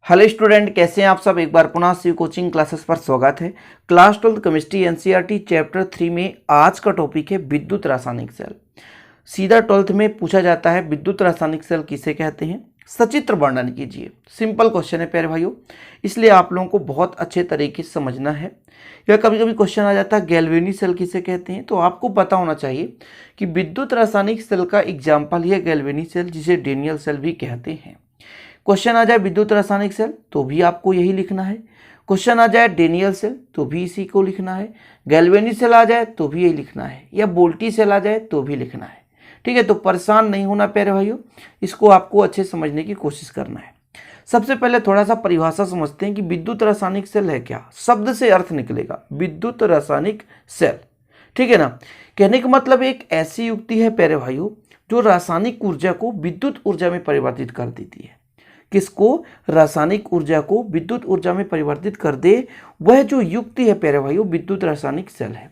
Hello student, कैसे हैं आप सब। एक बार पुनः शिव कोचिंग क्लासेस पर स्वागत है। क्लास 12 केमिस्ट्री एनसीईआरटी चैप्टर 3 में आज का टॉपिक है विद्युत रासायनिक सेल। सीधा 12th में पूछा जाता है विद्युत रासायनिक सेल किसे कहते हैं, सचित्र वर्णन कीजिए। सिंपल क्वेश्चन है प्यारे भाइयों, इसलिए आप लोगों को बहुत अच्छे तरीके से समझना है। या कभी कभी क्वेश्चन आ जाता है गैल्वेनी सेल किसे कहते हैं, तो आपको पता होना चाहिए कि विद्युत रासायनिक सेल का एग्जाम्पल है गैल्वेनी सेल, जिसे डेनियल सेल भी कहते हैं। क्वेश्चन आ जाए विद्युत रासायनिक सेल तो भी आपको यही लिखना है। क्वेश्चन आ जाए डेनियल सेल तो भी इसी को लिखना है। गैल्वेनी सेल आ जाए तो भी यही लिखना है, या वोल्टी सेल आ जाए तो भी लिखना है। ठीक है, तो परेशान नहीं होना प्यारे भाइयों, इसको आपको अच्छे समझने की कोशिश करना है। सबसे पहले थोड़ा सा परिभाषा समझते हैं कि विद्युत रासायनिक सेल है क्या। शब्द से अर्थ निकलेगा विद्युत रासायनिक सेल, ठीक है ना। कहने का मतलब एक ऐसी युक्ति है प्यारे भाइयों जो रासायनिक ऊर्जा को विद्युत ऊर्जा में परिवर्तित कर देती है। किसको? रासायनिक ऊर्जा को विद्युत ऊर्जा में परिवर्तित कर दे, वह जो युक्ति है प्यारे भाइयों विद्युत रासायनिक सेल है।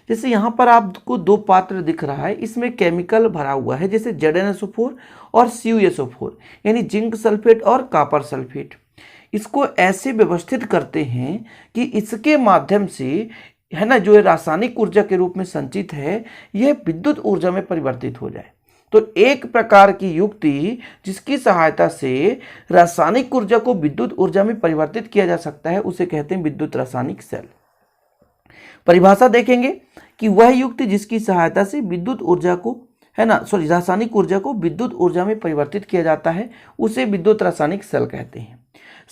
जैसे यहाँ पर आपको दो पात्र दिख रहा है, इसमें केमिकल भरा हुआ है, जैसे ZnSO4 और CuSO4 यानी जिंक सल्फेट और कॉपर सल्फेट। इसको ऐसे व्यवस्थित करते हैं कि इसके माध्यम से है ना, जो रासायनिक ऊर्जा के रूप में संचित है, यह विद्युत ऊर्जा में परिवर्तित हो जाए। तो एक प्रकार की युक्ति जिसकी सहायता से रासायनिक ऊर्जा को विद्युत ऊर्जा में परिवर्तित किया जा सकता है, उसे कहते हैं विद्युत रासायनिक सेल। परिभाषा देखेंगे कि वह युक्ति जिसकी सहायता से विद्युत ऊर्जा को रासायनिक ऊर्जा को विद्युत ऊर्जा में परिवर्तित किया जाता है, उसे विद्युत रासायनिक सेल कहते हैं।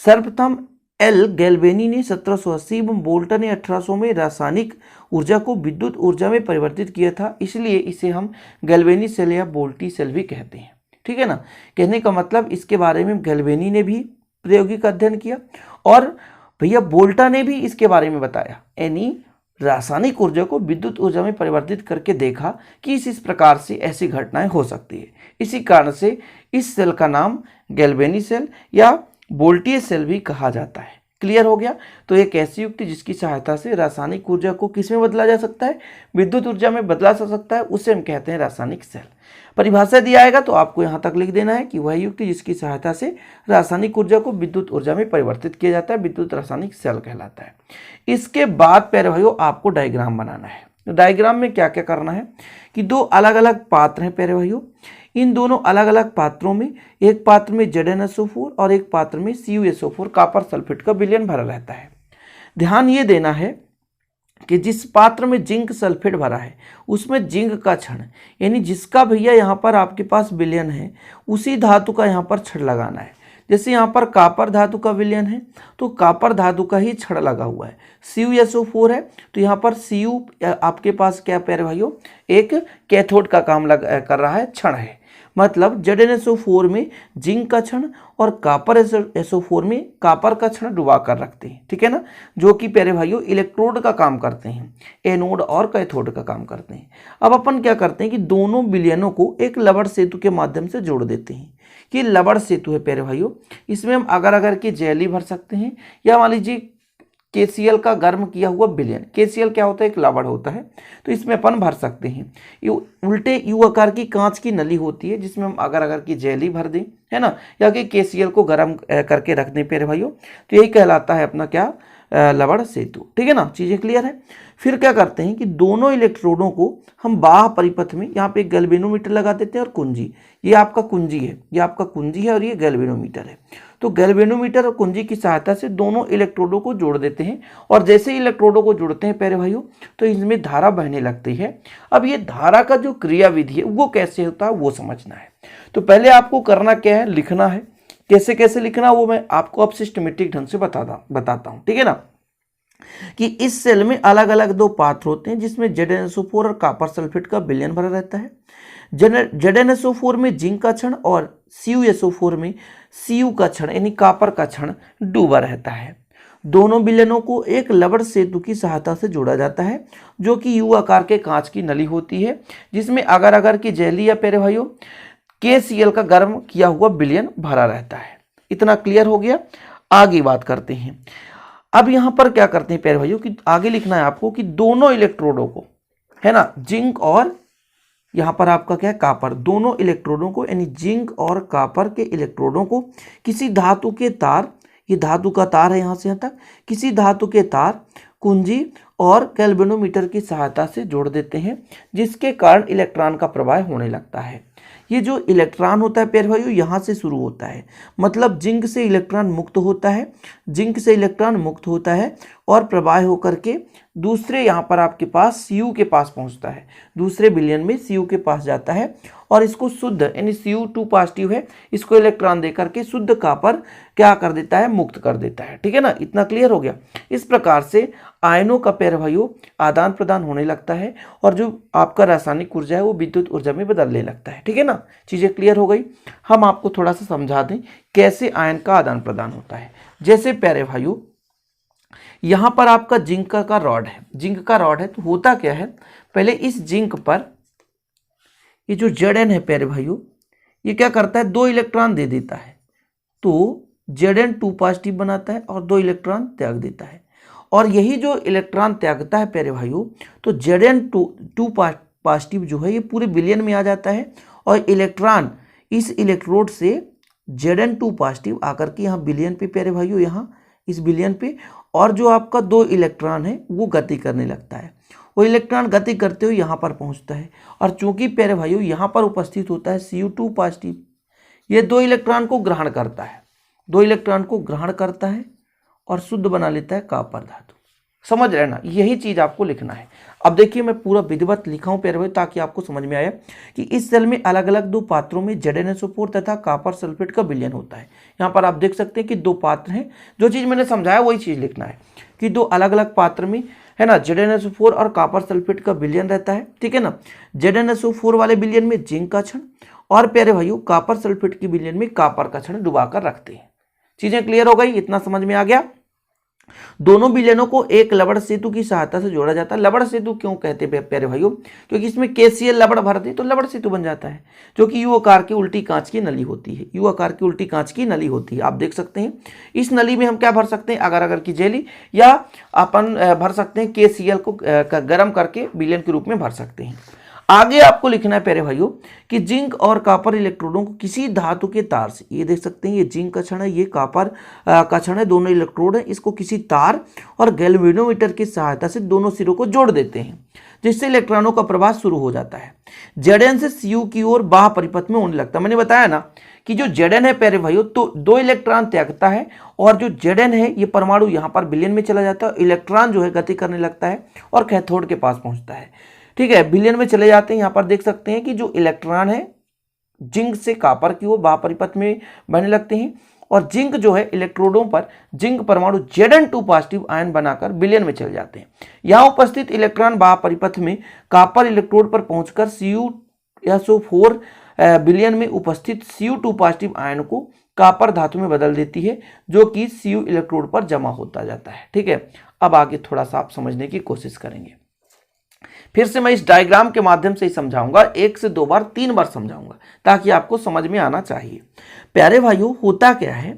सर्वप्रथम एल गैल्वेनी ने 1780 एवं बोल्टन ने 1800 में रासायनिक ऊर्जा को विद्युत ऊर्जा में परिवर्तित किया था, इसलिए इसे हम गैल्वेनी सेल या वोल्टी सेल भी कहते हैं। ठीक है ना। कहने का मतलब इसके बारे में गैल्वेनी ने भी प्रायोगिक अध्ययन किया और भैया बोल्टा ने भी इसके बारे में बताया, यानी रासायनिक ऊर्जा को विद्युत ऊर्जा में परिवर्तित करके देखा कि इस प्रकार से ऐसी घटनाएं हो सकती है। इसी कारण से इस सेल का नाम गैल्वेनी सेल या वोल्टीय सेल भी कहा जाता है। क्लियर हो गया। तो एक ऐसी युक्ति जिसकी सहायता से रासायनिक ऊर्जा को किस में बदला जा सकता है, विद्युत ऊर्जा में बदला जा सकता है, उसे हम कहते हैं रासायनिक सेल। परिभाषा दिया आएगा तो आपको यहाँ तक लिख देना है कि वह युक्ति जिसकी सहायता से रासायनिक ऊर्जा को विद्युत ऊर्जा में परिवर्तित किया जाता है, विद्युत रासायनिक सेल कहलाता है। इसके बाद प्यारे भाइयों आपको डायग्राम बनाना है। डायग्राम में क्या क्या करना है कि दो अलग अलग पात्र हैं प्यारे भाइयों, इन दोनों अलग अलग पात्रों में, एक पात्र में ZnSO4 और एक पात्र में CuSO4 कॉपर सल्फेट का विलयन भरा रहता है। ध्यान ये देना है कि जिस पात्र में जिंक सल्फेट भरा है उसमें जिंक का क्षण, यानी जिसका भैया यहाँ पर आपके पास विलयन है, उसी धातु का यहाँ पर क्षण लगाना है। जैसे यहाँ पर कॉपर धातु का विलयन है तो कॉपर धातु का ही क्षण लगा हुआ है। CuSO4 है तो यहाँ पर Cu आपके पास क्या प्यारे भाइयों, एक कैथोड का काम कर रहा है, क्षण है। मतलब ZnSO4 में जिंक का क्षण और कॉपर SO4 में कॉपर का क्षण डुबा कर रखते हैं। ठीक है ना, जो कि प्यारे भाइयों इलेक्ट्रोड का काम करते हैं, एनोड और कैथोड का काम करते हैं। अब अपन क्या करते हैं कि दोनों विलयनों को एक लवण सेतु के माध्यम से जोड़ देते हैं। कि लवण सेतु है प्यारे भाइयों, इसमें हम अगर अगर की जेली भर सकते हैं, या मान लीजिए KCl का गर्म किया हुआ विलयन। KCl क्या होता है, एक लवण होता है, तो इसमें अपन भर सकते हैं। उल्टे यू आकार की कांच की नली होती है जिसमें हम अगर अगर की जेली भर दें, है ना, या कि KCl को गर्म करके रख दें प्यारे भाइयों, तो यही कहलाता है अपना क्या, लवण सेतु। ठीक है ना, चीजें क्लियर है। फिर क्या करते हैं कि दोनों इलेक्ट्रोडों को हम बाह्य परिपथ में यहाँ पे गैल्वेनोमीटर लगा देते हैं और कुंजी, ये आपका कुंजी है, ये आपका कुंजी है और ये गैल्वेनोमीटर है। तो गैल्वेनोमीटर और कुंजी की सहायता से दोनों इलेक्ट्रोडों को जोड़ देते हैं, और जैसे ही इलेक्ट्रोडों को जोड़ते हैं प्यारे भाइयों तो इसमें धारा बहने लगती है। अब ये धारा का जो क्रियाविधि है वो कैसे होता है वो समझना है। तो पहले आपको करना क्या है, लिखना है। कैसे कैसे लिखना वो मैं आपको अब सिस्टमेटिक ढंग से बताता हूँ। ठीक है ना, कि इस सेल में अलग अलग दो पात्र होते हैं जिसमें ZnSO4 और कॉपर सल्फेट का विलयन भरा रहता है। ZnSO4 में जिंक का क्षण और CuSO4 में Cu का क्षण यानी कॉपर का क्षण डूबा रहता है। दोनों विलयनों को एक लवण सेतु की सहायता से जोड़ा जाता है, जो कि U आकार के कांच की नली होती है जिसमें अगर अगर की जेली या प्यारे भाइयों KCl का गर्म किया हुआ विलयन भरा रहता है। इतना क्लियर हो गया। आगे बात करते हैं। अब यहाँ पर क्या करते हैं प्यारे भाइयों कि आगे लिखना है आपको कि दोनों इलेक्ट्रोडों को, है ना, जिंक और यहाँ पर आपका क्या है, कॉपर, दोनों इलेक्ट्रोडों को यानी जिंक और कॉपर के इलेक्ट्रोडों को किसी धातु के तार ये धातु का तार है यहाँ से यहाँ तक, किसी धातु के तार कुंजी और गैल्वेनोमीटर की सहायता से जोड़ देते हैं, जिसके कारण इलेक्ट्रॉन का प्रवाह होने लगता है। ये जो इलेक्ट्रॉन होता है प्यारे भाइयों यहाँ से शुरू होता है, मतलब जिंक से इलेक्ट्रॉन मुक्त होता है, जिंक से इलेक्ट्रॉन मुक्त होता है और प्रवाह होकर के दूसरे यहाँ पर आपके पास Cu के पास पहुँचता है, दूसरे विलयन में Cu के पास जाता है और इसको शुद्ध यानी Cu2 पॉजिटिव है, इसको इलेक्ट्रॉन देकर के शुद्ध कॉपर क्या कर देता है, मुक्त कर देता है। ठीक है ना, इतना क्लियर हो गया। इस प्रकार से आयनों का प्यारे भाइयों आदान प्रदान होने लगता है और जो आपका रासायनिक ऊर्जा है वो विद्युत ऊर्जा में बदलने लगता है। ठीक है ना, चीज़ें क्लियर हो गई। हम आपको थोड़ा सा समझा दें कैसे आयन का आदान प्रदान होता है। जैसे प्यारे भाइयों यहाँ पर आपका जिंक का रॉड है, जिंक का रॉड है, तो होता क्या है, पहले इस जिंक पर ये जो Zn है प्यारे भाइयों ये क्या करता है, 2 इलेक्ट्रॉन दे देता है, तो Zn2 पॉजिटिव बनाता है और 2 इलेक्ट्रॉन त्याग देता है। और यही जो इलेक्ट्रॉन त्यागता है प्यारे भाइयों, तो Zn2 पॉजिटिव जो है ये पूरे विलयन में आ जाता है और इलेक्ट्रॉन इस इलेक्ट्रोड से Zn2 पॉजिटिव आकर के यहाँ विलयन पे प्यारे भाइयों, यहाँ इस विलयन पे, और जो आपका 2 इलेक्ट्रॉन है वो गति करने लगता है। वो इलेक्ट्रॉन गति करते हुए यहाँ पर पहुँचता है और चूंकि प्यारे भाइयों यहाँ पर उपस्थित होता है Cu2 पॉजिटिव, ये 2 इलेक्ट्रॉन को ग्रहण करता है, 2 इलेक्ट्रॉन को ग्रहण करता है और शुद्ध बना लेता है कॉपर धातु। समझ रहे ना, यही चीज़ आपको लिखना है। अब देखिए मैं पूरा विधिवत लिखा हूँ प्यारे भाई ताकि आपको समझ में आया कि इस सेल में अलग अलग 2 पात्रों में ZnSO4 तथा कॉपर सल्फेट का विलयन होता है। यहाँ पर आप देख सकते हैं कि 2 पात्र हैं, जो चीज़ मैंने समझाया वही चीज़ लिखना है कि 2 अलग अलग पात्र में है ना ZnSO4 और कॉपर सल्फेट का विलयन रहता है। ठीक है ना, ZnSO4 वाले विलयन में जिंक का क्षण और प्यारे भाइयों कॉपर सल्फेट के विलयन में कॉपर का क्षण डुबाकर रखते हैं। चीजें क्लियर हो गई, इतना समझ में आ गया। दोनों विलयनों को एक लवण सेतु की सहायता से जोड़ा जाता है। लवण सेतु क्यों कहते हैं प्यारे भाइयों, क्योंकि इसमें KCl लवण भर दे तो लवण सेतु बन जाता है, जो कि U आकार की उल्टी कांच की नली होती है। U आकार की उल्टी कांच की नली होती है, आप देख सकते हैं। इस नली में हम क्या भर सकते हैं, अगर अगर की जेली, या अपन भर सकते हैं KCl को गर्म करके विलयन के रूप में भर सकते हैं। आगे आपको लिखना है प्यारे भाइयों कि जिंक और कॉपर इलेक्ट्रोडों को किसी धातु के तार से, ये देख सकते हैं ये जिंक का क्षण है, ये कॉपर का क्षण है, दोनों इलेक्ट्रोड है, इसको किसी तार और गैल्वेनोमीटर की सहायता से दोनों सिरों को जोड़ देते हैं, जिससे इलेक्ट्रॉनों का प्रवाह शुरू हो जाता है। Zn से Cu की ओर बाह्य परिपथ में होने लगता है। मैंने बताया ना कि जो Zn है प्यारे भाइयों तो 2 इलेक्ट्रॉन त्यागता है और जो Zn है ये परमाणु यहाँ पर विलयन में चला जाता है, इलेक्ट्रॉन जो है गति करने लगता है और कैथोड के पास पहुँचता है। ठीक है, विलयन में चले जाते हैं। यहाँ पर देख सकते हैं कि जो इलेक्ट्रॉन है जिंक से कॉपर की ओर बाह्य परिपथ में बनने लगते हैं और जिंक जो है इलेक्ट्रोडों पर जिंक परमाणु Zn2 पॉजिटिव आयन बनाकर विलयन में चले जाते हैं। यहाँ उपस्थित इलेक्ट्रॉन बाह्य परिपथ में कॉपर इलेक्ट्रोड पर पहुंचकर CuSO4 विलयन में उपस्थित Cu2 पॉजिटिव आयन को कॉपर धातु में बदल देती है, जो कि Cu इलेक्ट्रोड पर जमा होता जाता है। ठीक है, अब आगे थोड़ा सा आप समझने की कोशिश करेंगे। फिर से मैं इस डायग्राम के माध्यम से ही समझाऊंगा, 1 से 2 बार 3 बार समझाऊंगा ताकि आपको समझ में आना चाहिए। प्यारे भाइयों होता क्या है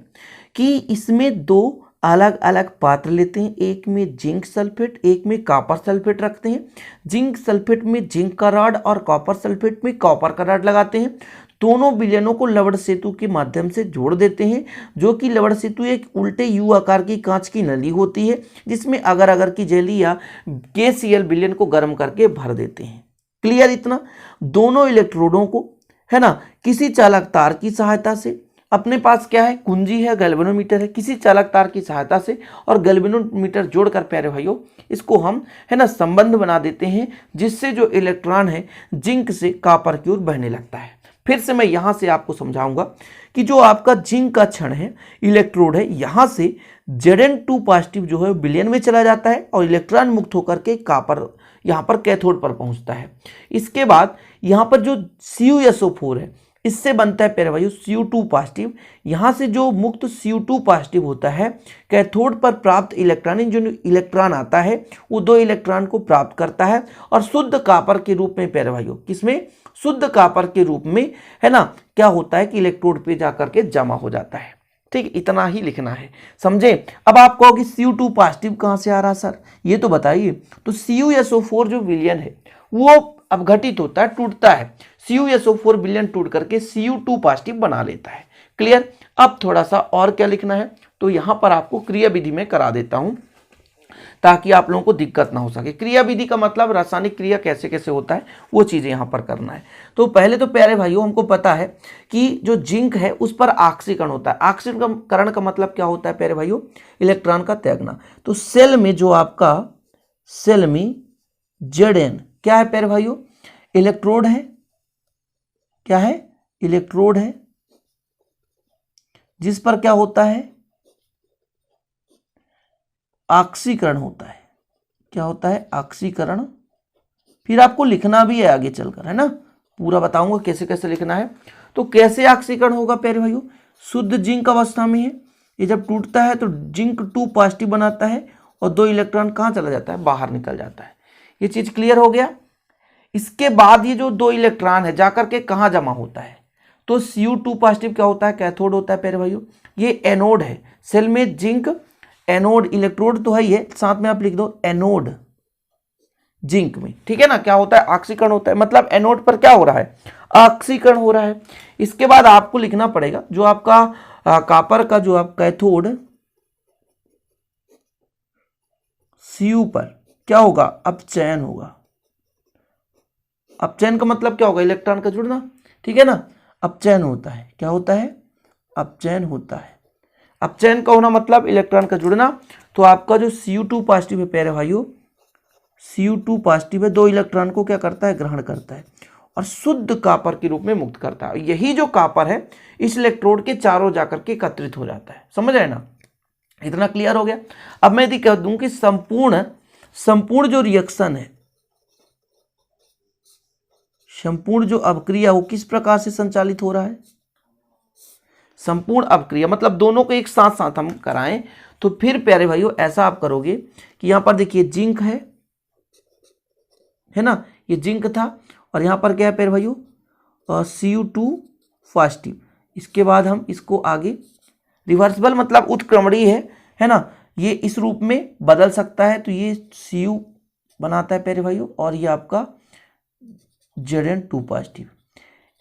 कि इसमें 2 अलग अलग पात्र लेते हैं, एक में जिंक सल्फेट, एक में कॉपर सल्फेट रखते हैं। जिंक सल्फेट में जिंक का रॉड और कॉपर सल्फेट में कॉपर का रॉड लगाते हैं। दोनों विलयनों को लवण सेतु के माध्यम से जोड़ देते हैं, जो कि लवण सेतु एक उल्टे U आकार की कांच की नली होती है, जिसमें अगर अगर की जेली या KCl विलयन को गर्म करके भर देते हैं। क्लियर इतना। दोनों इलेक्ट्रोडों को है ना किसी चालक तार की सहायता से, अपने पास क्या है कुंजी है, गैल्वेनोमीटर है, किसी चालक तार की सहायता से और गैल्वेनोमीटर जोड़कर प्यारे भाइयों इसको हम है ना संबंध बना देते हैं, जिससे जो इलेक्ट्रॉन है जिंक से कॉपर की ओर बहने लगता है। फिर से मैं यहाँ से आपको समझाऊंगा कि जो आपका जिंक का क्षण है इलेक्ट्रोड है, यहाँ से Zn2 पॉजिटिव जो है विलयन में चला जाता है और इलेक्ट्रॉन मुक्त होकर के कॉपर यहाँ पर कैथोड पर पहुँचता है। इसके बाद यहाँ पर जो CuSO4 है इससे बनता है प्यारे भाइयों Cu2 पॉजिटिव। यहाँ से जो मुक्त Cu2 पॉजिटिव होता है कैथोड पर प्राप्त इलेक्ट्रॉन, जो इलेक्ट्रॉन आता है वो 2 इलेक्ट्रॉन को प्राप्त करता है और शुद्ध कॉपर के रूप में प्यारे भाइयों, किसमें शुद्ध कॉपर के रूप में है ना क्या होता है कि इलेक्ट्रोड पे जाकर के जमा हो जाता है। ठीक, इतना ही लिखना है, समझे। अब आप कहोगे Cu2 पॉजिटिव कहाँ से आ रहा सर, ये तो बताइए। तो CuSO4 जो विलयन है वो अपघटित होता है, टूटता है। CuSO4 विलयन टूट करके Cu2 पॉजिटिव बना लेता है। क्लियर। अब थोड़ा सा और क्या लिखना है, तो यहां पर आपको क्रिया विधि में करा देता हूं ताकि आप लोगों को दिक्कत ना हो सके। क्रिया विधि का मतलब रासायनिक क्रिया कैसे कैसे होता है वो चीजें यहां पर करना है। तो पहले तो प्यारे भाइयों हमको पता है कि जो जिंक है उस पर ऑक्सीकरण होता है। ऑक्सीकरण का मतलब क्या होता है प्यारे भाइयों, इलेक्ट्रॉन का त्यागना। तो सेल में जो आपका सेल में Zn क्या है प्यारे भाइयों, इलेक्ट्रोड है। क्या है, इलेक्ट्रोड है, जिस पर क्या होता है, ऑक्सीकरण होता है। क्या होता है, ऑक्सीकरण। फिर आपको लिखना भी है आगे चलकर, है ना, पूरा बताऊंगा कैसे कैसे लिखना है। तो कैसे ऑक्सीकरण होगा प्यारे भाइयों, शुद्ध जिंक अवस्था में है, ये जब टूटता है तो जिंक 2 पॉजिटिव बनाता है और 2 इलेक्ट्रॉन कहाँ चला जाता है, बाहर निकल जाता है। ये चीज क्लियर हो गया। इसके बाद ये जो 2 इलेक्ट्रॉन है जाकर के कहाँ जमा होता है, तो Cu2 पॉजिटिव क्या होता है, कैथोड होता है प्यारे भाइयों। ये एनोड है, सेल में जिंक एनोड, इलेक्ट्रोड तो है ये, साथ में आप लिख दो एनोड जिंक में, ठीक है ना। क्या होता है, ऑक्सीकरण होता है, मतलब एनोड पर क्या हो रहा है, ऑक्सीकरण हो रहा है। इसके बाद आपको लिखना पड़ेगा जो आपका कॉपर का जो आप कैथोड Cu पर क्या होगा, अपचयन होगा। अपचयन का मतलब क्या होगा, इलेक्ट्रॉन का जुड़ना, ठीक है ना। अपचयन होता है, क्या होता है, अपचयन होता है। अपचयन का होना मतलब इलेक्ट्रॉन का जुड़ना। तो आपका जो Cu2 पॉजिटिव है प्यारे भाइयों, Cu2 पॉजिटिव है, 2 इलेक्ट्रॉन को क्या करता है, ग्रहण करता है और शुद्ध कॉपर के रूप में मुक्त करता है। यही जो कॉपर है इस इलेक्ट्रोड के चारों जाकर के एकत्रित हो जाता है। समझ आए ना, इतना क्लियर हो गया। अब मैं यदि कह दूं कि संपूर्ण जो रिएक्शन है, संपूर्ण जो अभिक्रिया वो किस प्रकार से संचालित हो रहा है, संपूर्ण अभिक्रिया मतलब दोनों को एक साथ साथ हम कराएं तो फिर प्यारे भाइयों ऐसा आप करोगे कि यहां पर देखिए जिंक है ना, ये जिंक था और यहां पर क्या है प्यारे भाइयों, Cu2 पॉजिटिव। इसके बाद हम इसको आगे रिवर्सिबल मतलब उत्क्रमणीय है ना, ये इस रूप में बदल सकता है। तो ये Cu बनाता है प्यारे भाइयों और ये आपका Zn2 पॉजिटिव।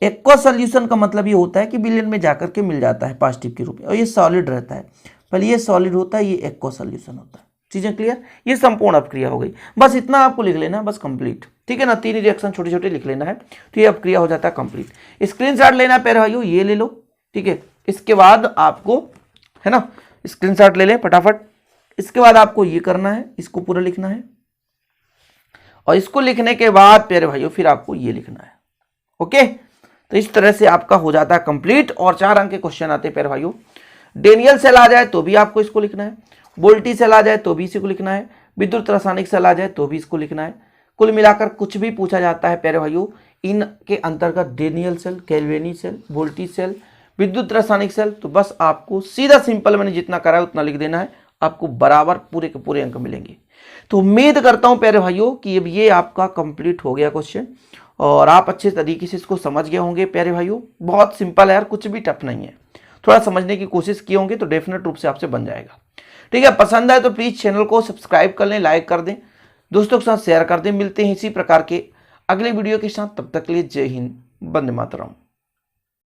एक्वा सॉल्यूशन का मतलब ये होता है कि विलयन में जाकर के मिल जाता है पॉजिटिव के रूप में और ये सॉलिड रहता है। पहले ये सॉलिड होता है, ये एक्वा सॉल्यूशन होता है। चीजें क्लियर, ये संपूर्ण अपक्रिया हो गई। बस इतना आपको लिख लेना, बस कंप्लीट, ठीक है ना। 3 रिएक्शन छोटे छोटे लिख लेना है तो ये अपक्रिया हो जाता है कंप्लीट। स्क्रीनशॉट लेना है प्यारे भाइयों, ये ले लो, ठीक है। इसके बाद आपको है ना स्क्रीनशॉट ले लें फटाफट। इसके बाद आपको ये करना है, इसको पूरा लिखना है और इसको लिखने के बाद प्यारे भाइयों फिर आपको ये लिखना है। ओके, तो इस तरह से आपका हो जाता है कंप्लीट। और 4 अंक के क्वेश्चन आते हैं प्यारे भाइयों। डेनियल सेल आ जाए तो भी आपको इसको लिखना है, बोल्टी सेल आ जाए तो भी इसी को लिखना है, विद्युत रासायनिक सेल आ जाए तो भी इसको लिखना है। कुल मिलाकर कुछ भी पूछा जाता है प्यारे भाइयों इनके अंतर्गत, Daniell cell, galvanic cell, voltaic cell, विद्युत रासायनिक सेल, तो बस आपको सीधा सिंपल मैंने जितना करा है उतना लिख देना है, आपको बराबर पूरे के पूरे अंक मिलेंगे। तो उम्मीद करता हूं प्यारे भाइयों कि अब ये आपका कंप्लीट हो गया क्वेश्चन और आप अच्छे तरीके से इसको समझ गए होंगे प्यारे भाइयों। बहुत सिंपल है यार, कुछ भी टफ नहीं है। थोड़ा समझने की कोशिश किए होंगे तो डेफिनेट रूप से आपसे बन जाएगा, ठीक है। पसंद आए तो प्लीज चैनल को सब्सक्राइब कर लें, लाइक कर दें, दोस्तों के साथ शेयर कर दें। मिलते हैं इसी प्रकार के अगले वीडियो के साथ, तब तक के लिए जय हिंद, वंदे मातरम।